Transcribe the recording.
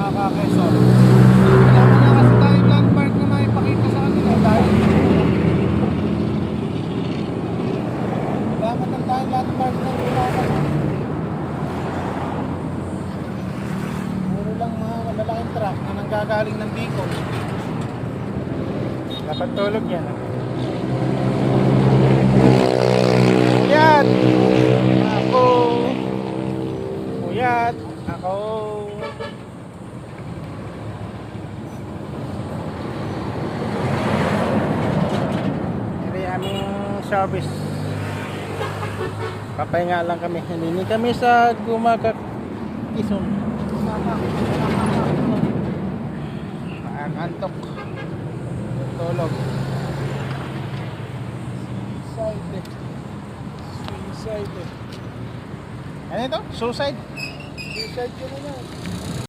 mga ka-Quezon. Wala mo na kasi tayong landmark na maipakita sa kanila dahil wala mo na tayong landmark na lumaban. Puro lang mga malalaking truck na nanggagaling ng Bicol. Dapat tulog yan. Puyat! Ako! Puyat! Ako! Ito yung aming service. Papahinga lang kami. Hindi kami sa Gumaga-Quezon. Antok. Tulog. Suicide. Ano ito? Suicide? Suicide ko na yan.